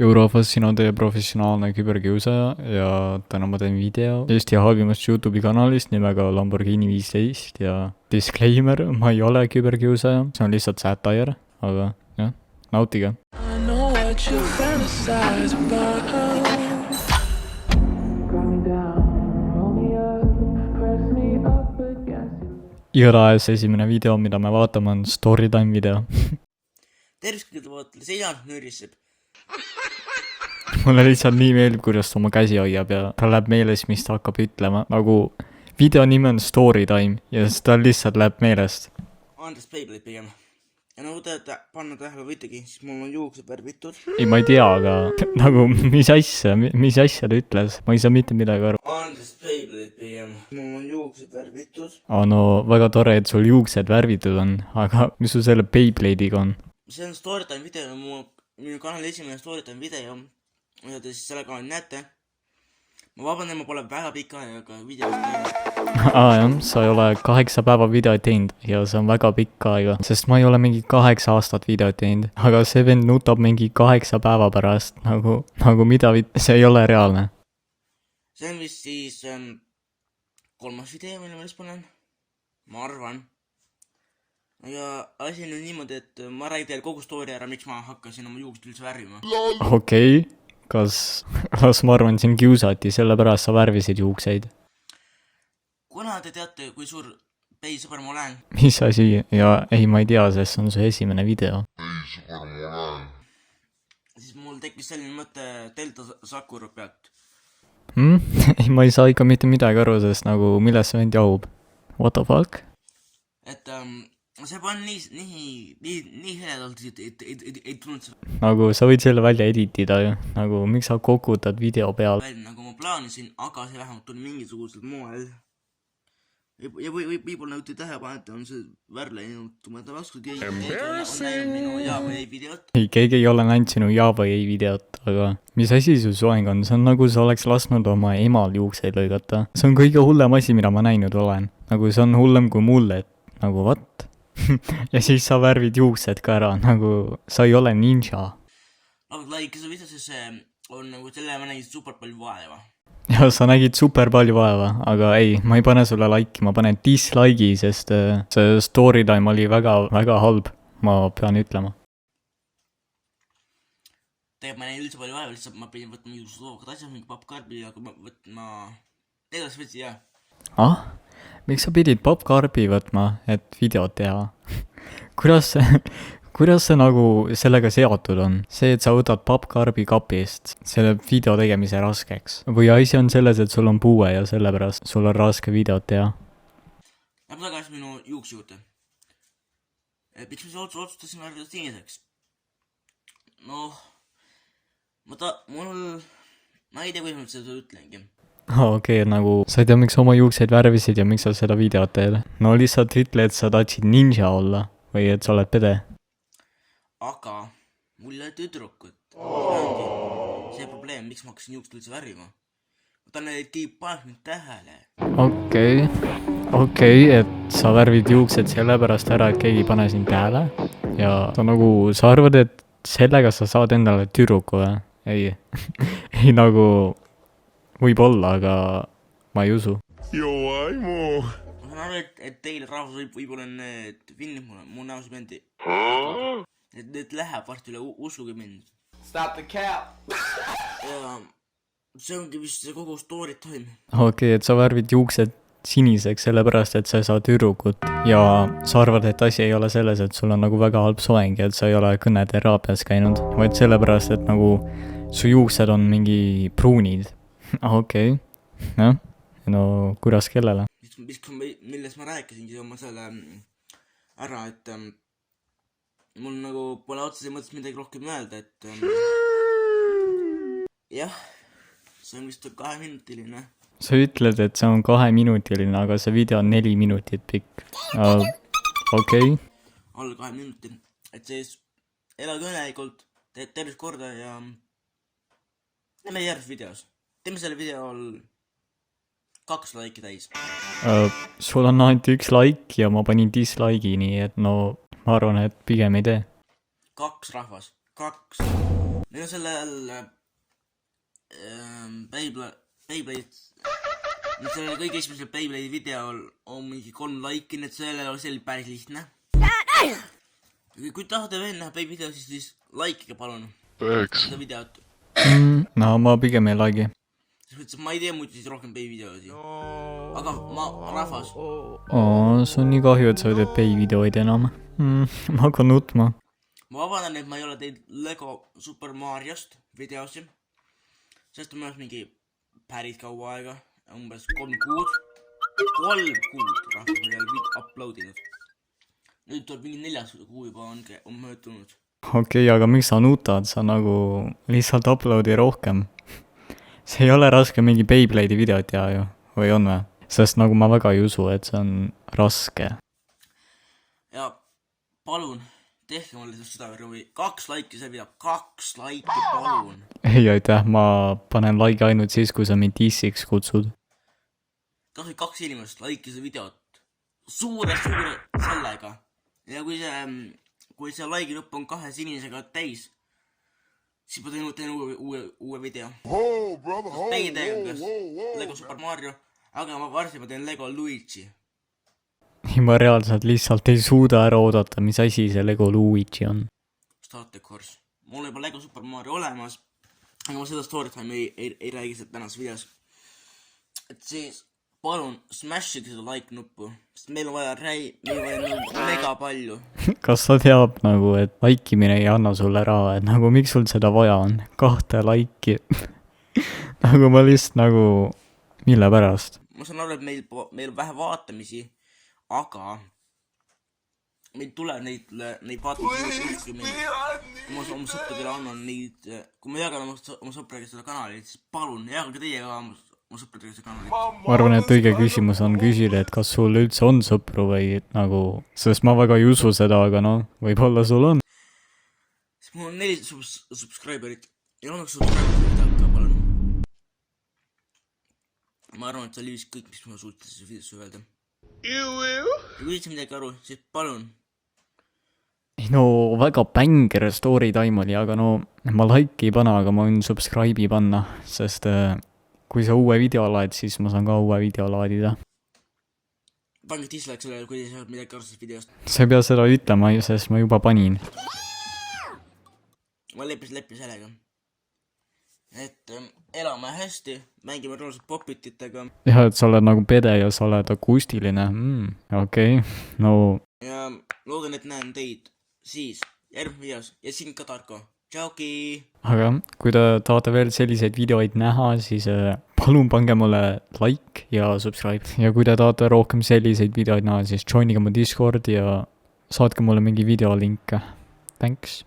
Eurofos, sina teie professionaalne küberkiusaja ja täna ma teen video Eesti halvimast YouTube'i kanalist nimega Lamborghini 15 ja disclaimer, ma ei ole küberkiusaja, see on lihtsalt satire, aga jah, nautige. Igatahes esimene video, mida me vaatame, on storytime video. Tervist kõigile vaatele, see Jaan nööriseb. Mulle lihtsalt nii meeldib, kuidas ta oma käsi hoiab ja ta läheb meeles, mis ta hakkab ütlema. Nagu video nimi on storytime ja siis ta lihtsalt läheb meelest. Andres Peibleid pigem. Ja nagu te panna tähele võitegi, siis mul on juuksed värvitud. Ei, ma ei tea, aga nagu mis asja ta ütles? Ma ei saa mitte midagi aru. Andres Peibleid pigem. Mul on juuksed värvitud. No väga tore, et sul juuksed värvitud on, aga mis sul selle Beyblade'iga on? See on storytime video, minu kanali esimene storytime video, mida te siis selle kanali näete. Ma vabandan, ma pole väga pika ajaga videot teinud. Jah, sa ei ole 8 päeva videot teinud ja see on väga pikka aega, sest ma ei ole mingi 8 aastat videot teinud, aga see vend nutab mingi 8 päeva pärast, nagu mida, see ei ole reaalne. See on vist siis 3. video, mille ma panen, ma arvan. Ja asi on nüüd niimoodi, et ma räägin teile kogu story ära, miks ma hakkasin oma juuksed üldse värvima. Okei, kas ma arvan, siin kiusati, sellepärast sa värvisid juukseid? Kuna te teate, kui suur peisõber ma olen? Mis asi? Ja ei, ma ei tea, sest on see esimene video. Siis mul tekkis selline mõte Delta Sakura pealt. Ei, ma ei saa ikka mitte midagi aru, sest nagu milles see vend jahub? What the fuck? Et see on nii heledalt, et ei tulnud see nagu sa võid selle välja editida ju, nagu miks sa kokutad video peal? Nagu ma plaanisin, aga see vähemalt tuli mingisugusel moel. Ja võib-olla nagu te tähe panete, on see värv läinud, ma ei tea vastu, keegi on näinud minu jaa või ei videot. Ei, keegi ei ole näinud sinu jaa või ei videot, aga mis asi su soeng on? See on nagu sa oleks lasknud oma emal juukseid lõigata. See on kõige hullem asi, mida ma näinud olen. Nagu see on hullem kui mulle, et nagu what? Ja siis sa värvid juuksed ka ära, nagu sa ei ole ninja. Aga like, sa vist see on nagu selle ma nägin super palju vaeva. Ja sa nägid super palju vaeva, aga ei, ma ei pane sulle like'i, ma panen dislike'i, sest see storytime oli väga, väga halb, ma pean ütlema. Tegelikult ma nägin üldse palju vaeva, lihtsalt ma pidin võtma mingisugused loogad asjad, mingi popkarbi, aga ma võtma edasi võtsi, jah. Miks sa pidid popkarbi võtma, et videot teha? Kuidas see nagu sellega seotud on? See, et sa võtad popkarbi kapist, see teeb video tegemise raskeks. Või asi on selles, et sul on puue ja sellepärast sul on raske videot teha? Läheb tagasi minu juukse juurde. Miks ma otsustasin värvida siniseks? Noh, ma ei tea, kuidas ma seda ütlengi. Okei, nagu sa ei tea, miks oma juukseid värvisid ja miks sa seda videot teed. No lihtsalt ütle, et sa tahtsid ninja olla või et sa oled pede. Aga mulle tüdrukut. See probleem, miks ma hakkasin juukseid üldse värvima. Ma tahan, et keegi paneb mind tähele. Okei, et sa värvid juuksed sellepärast ära, et keegi pane sind tähele. Ja sa arvad, et sellega sa saad endale tüdruku või? Ei nagu võib-olla, aga ma ei usu. Ma saan aru, et teile rahvas võib-olla need finnid mu näos mendi. Need läheb varsti üle, usuge mind. Stop the cap! Ja see ongi vist see kogu story time. Okei, et sa värvid juuksed siniseks sellepärast, et sa ei saa tüdrukut. Ja sa arvad, et asi ei ole selles, et sul on nagu väga halb soeng ja et sa ei ole kõneteraapias käinud. Vaid sellepärast, et nagu su juuksed on mingi pruunid. Okei, jah. No kuidas kellele? Milles ma rääkisingi oma selle ära, et mul nagu pole otseselt mõttes midagi rohkem öelda, et jah, see on vist 2-minutiline. Sa ütled, et see on 2-minutiline, aga see video on 4 minutit pikk. Okei. Alla 2 minutil, et siis elage õnnelikult, teed tervist korda ja näeme järgmises videos. Teeme selle videol 2 like'i täis. Sul on ainult 1 like ja ma panin dislike'i, nii et no ma arvan, et pigem ei tee. 2 rahvas, 2. meil on sellel Beyblade, sellel kõige esimesel Beyblade'i videol on mingi 3 laiki, nii et sellel oli päris lihtne. Kui tahate veel näha Beyblade, siis likeige palun seda videot. No ma pigem ei like'i. Ma ei tee muidu siis rohkem Bey-videosi. Aga rahvas. See on nii kahju, et sa ei tee Bey-videoid enam. Ma hakkan nutma. Ma vabandan, et ma ei ole teinud Lego Super Mariost videosi. Sest on mingi päris kaua aega. Umbes 3 kuud. 3 kuud rahvas on jälle uploadinud. Nüüd tuleb mingi 4 kuu juba on möödunud. Okei, aga miks sa nutad? Sa nagu lihtsalt uploadi rohkem. See ei ole raske mingi Beyblade'i videot teha ju, või on või? Sest nagu ma väga ei usu, et see on raske. Ja palun, tehke mulle seda rõvi. 2 laiki see video, 2 laiki palun. Ei aitäh, ma panen like ainult siis, kui sa mind dissiks kutsud. Kas või 2 inimest laiki see videot suure sellega. Ja kui see like nupp on 2 sinisega täis, siis ma teen uue video. Teie teeme Lego Super Mario, aga varsti ma teen Lego Luigi. Ma reaalselt lihtsalt ei suuda ära oodata, mis asi see Lego Luigi on. Start the course. Mul on juba Lego Super Mario olemas, aga ma seda storytime ei räägi seda tänases videos. Et siis palun smashige seda like nuppu, sest meil on vaja mega palju. Kas sa teab nagu, et laikimine ei anna sulle raha, et nagu miks sul seda vaja on? 2 laiki. Nagu ma lihtsalt nagu, mille pärast? Ma saan aru, et meil on vähe vaatamisi, aga meil tuleb neid vaatamisi, kui ma oma sõpradele annan neid, kui ma jagan oma sõpradele seda kanalit, siis palun jagage teie ka oma sõpradele seda kanalit. Ma arvan, et õige küsimus on küsida, et kas sul üldse on sõpru või nagu, sest ma väga ei usu seda, aga noh, võib-olla sul on. Mul on 4 subscriberit ja annaks subscriberit midagi ka, palun. Ma arvan, et sa liivis kõik, mis ma suutis videosse öelda. Kui üldse midagi aru, siis palun. No väga banger story time oli, aga no ma like ei pana, aga ma võin subscribe'i panna, sest kui sa uue video laed, siis ma saan ka uue video laadida. Pange dislike sellele, kui sa saad midagi aru sellest videost. Sa ei pea seda ütlema, sest ma juba panin. Ma leppis sellega. Et elame hästi, mängime rõõmsalt popititega. Ja, et sa oled nagu pede ja sa oled akustiline. Okei, no. Ja loodan, et näen teid siis järgmises videos ja sind ka, Tarko. Tšauki! Aga kui te tahate veel selliseid videoid näha, siis palun pange mulle like ja subscribe. Ja kui te tahate rohkem selliseid videoid näha, siis joinige mu Discord ja saatke mulle mingi videolink. Thanks!